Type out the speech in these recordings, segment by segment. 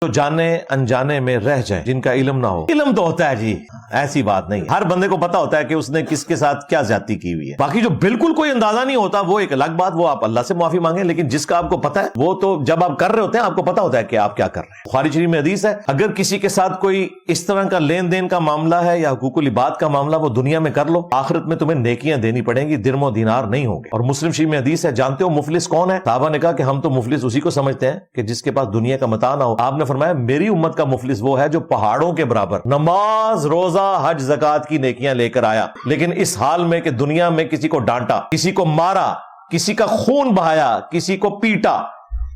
تو جانے انجانے میں رہ جائیں جن کا علم نہ ہو۔ علم تو ہوتا ہے جی، ایسی بات نہیں، ہر بندے کو پتا ہوتا ہے کہ اس نے کس کے ساتھ کیا زیادتی کی ہوئی ہے۔ باقی جو بالکل کوئی اندازہ نہیں ہوتا وہ ایک الگ بات، وہ آپ اللہ سے معافی مانگیں، لیکن جس کا آپ کو پتا ہے وہ تو جب آپ کر رہے ہوتے ہیں آپ کو پتا ہوتا ہے کہ آپ کیا کر رہے ہیں۔ بخاری شریف میں حدیث ہے، اگر کسی کے ساتھ کوئی اس طرح کا لین دین کا معاملہ ہے یا حقوق العباد کا معاملہ، وہ دنیا میں کر لو، آخرت میں تمہیں نیکیاں دینی پڑیں گی، درم و دینار نہیں ہوں گے۔ اور مسلم شریف میں حدیث ہے، جانتے ہو مفلس کون ہے؟ صحابہ نے کہا کہ ہم تو مفلس اسی کو سمجھتے ہیں کہ جس کے پاس دنیا کا متاع نہ ہو۔ آپ نے فرمایا میری امت کا مفلس وہ ہے جو پہاڑوں کے برابر نماز، روزہ، حج، زکات کی نیکیاں لے کر آیا، لیکن اس حال میں کہ دنیا میں کسی کو ڈانٹا، کسی کو مارا، کسی کا خون بہایا، کسی کو پیٹا،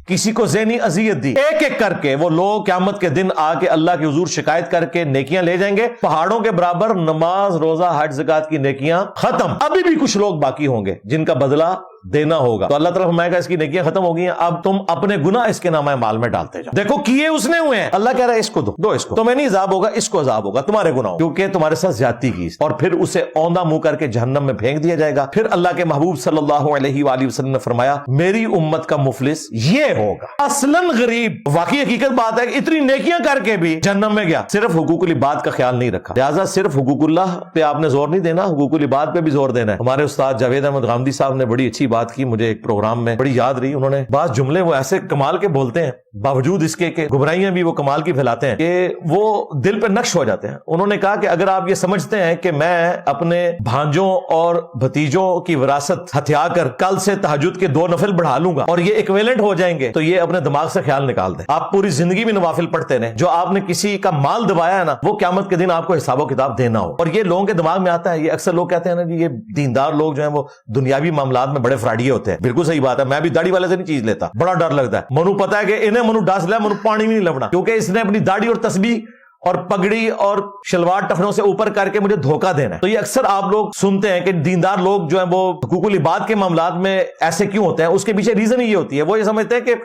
کسی کو ذہنی اذیت دی، ایک ایک کر کے وہ لوگ قیامت کے دن آ کے اللہ کے حضور شکایت کر کے نیکیاں لے جائیں گے، پہاڑوں کے برابر نماز، روزہ، حج، زکات کی نیکیاں ختم۔ ابھی بھی کچھ لوگ باقی ہوں گے جن کا بدلہ دینا ہوگا، تو اللہ تعالیٰ فرمائے گا اس کی نیکیاں ختم ہو گئی ہیں، اب تم اپنے گناہ اس کے نامہ مال میں ڈالتے جاؤ، دیکھو کیے اس نے ہوئے ہیں، اللہ کہہ رہا ہے اس کو دو اس کو، تمہیں نہیں عذاب ہوگا، اس کو عذاب ہوگا تمہارے گناہوں کیونکہ تمہارے ساتھ زیادتی کی، اور پھر اسے اوندھا منہ کر کے جہنم میں پھینک دیا جائے گا۔ پھر اللہ کے محبوب صلی اللہ علیہ وآلہ وسلم نے فرمایا میری امت کا مفلس یہ ہوگا، اصلاً غریب۔ واقعی حقیقت بات ہے کہ اتنی نیکیاں کر کے بھی جہنم میں گیا، صرف حقوق العباد کا خیال نہیں رکھا، لہٰذا صرف حقوق اللہ پہ آپ نے زور نہیں دینا، حقوق العباد پہ بھی زور دینا ہے۔ ہمارے استاد جاوید احمد غامدی صاحب نے بڑی اچھی بات کی، مجھے ایک پروگرام میں بڑی یاد رہی، انہوں نے بعض جملے وہ ایسے کمال کے بولتے ہیں، باوجود اس کے کہ گمراہیاں بھی وہ کمال کی پھیلاتے ہیں کہ وہ دل پہ نقش ہو جاتے ہیں۔ انہوں نے کہا کہ اگر آپ یہ سمجھتے ہیں کہ میں اپنے بھانجوں اور بھتیجوں کی وراثت ہتھیا کر کل سے تہجد کے 2 نفل بڑھا لوں گا اور یہ ایکویلنٹ ہو جائیں گے، تو یہ اپنے دماغ سے خیال نکال دیں۔ آپ پوری زندگی میں نوافل پڑھتے رہیں، جو آپ نے کسی کا مال دبایا ہے نا، وہ قیامت کے دن آپ کو حساب و کتاب دینا ہو۔ اور یہ لوگوں کے دماغ میں آتا ہے، یہ اکثر لوگ کہتے ہیں نا کہ یہ دیندار لوگ جو ہیں وہ دنیاوی معاملات میں بڑے فراڈیے ہوتے ہیں۔ بالکل صحیح بات ہے، میں بھی داڑھی والے سے نہیں چیز لیتا، بڑا ڈر لگتا ہے، منو پتا ہے کہ انہیں منو ڈس لیا، منو پانی بھی نہیں لبنا، کیونکہ اس نے اپنی داڑھی اور تسبیح اور پگڑی اور شلوار ٹخنوں سے اوپر کر کے مجھے دھوکہ دینا ہے۔ تو یہ اکثر آپ لوگ سنتے ہیں کہ دیندار لوگ جو ہیں وہ حقوق العباد کے معاملات میں ایسے کیوں ہوتے ہیں، اس کے پیچھے ریزن ہی یہ ہوتی ہے، وہ یہ سمجھتے ہیں کہ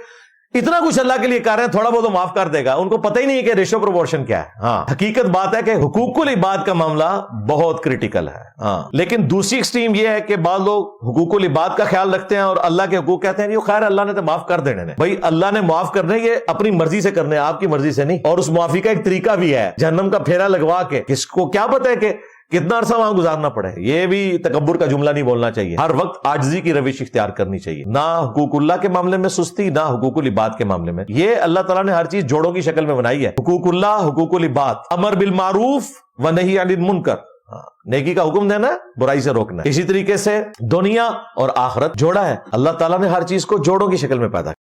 اتنا کچھ اللہ کے لیے کر رہے ہیں، تھوڑا بہت معاف کر دے گا، ان کو پتہ ہی نہیں ہے کہ ریشو پروپورشن کیا ہے۔ ہاں حقیقت بات ہے کہ حقوق العباد کا معاملہ بہت کریٹیکل ہے، ہاں، لیکن دوسری ایکسٹریم یہ ہے کہ بعض لوگ حقوق العباد کا خیال رکھتے ہیں اور اللہ کے حقوق کہتے ہیں یہ خیر اللہ نے تو معاف کر دینے نے۔ بھائی اللہ نے معاف کرنے یہ اپنی مرضی سے کرنے، آپ کی مرضی سے نہیں، اور اس معافی کا ایک طریقہ بھی ہے، جہنم کا پھیرا لگوا کے، کس کو کیا پتہ ہے کہ کتنا عرصہ وہاں گزارنا پڑے۔ یہ بھی تکبر کا جملہ نہیں بولنا چاہیے، ہر وقت عاجزی کی روش اختیار کرنی چاہیے، نہ حقوق اللہ کے معاملے میں سستی، نہ حقوق العباد کے معاملے میں۔ یہ اللہ تعالیٰ نے ہر چیز جوڑوں کی شکل میں بنائی ہے، حقوق اللہ، حقوق العباد، امر بالمعروف و نہی عن المنکر، نیکی کا حکم دینا ہے، برائی سے روکنا ہے۔ اسی طریقے سے دنیا اور آخرت جوڑا ہے، اللہ تعالیٰ نے ہر چیز کو جوڑوں کی شکل میں پیدا کیا۔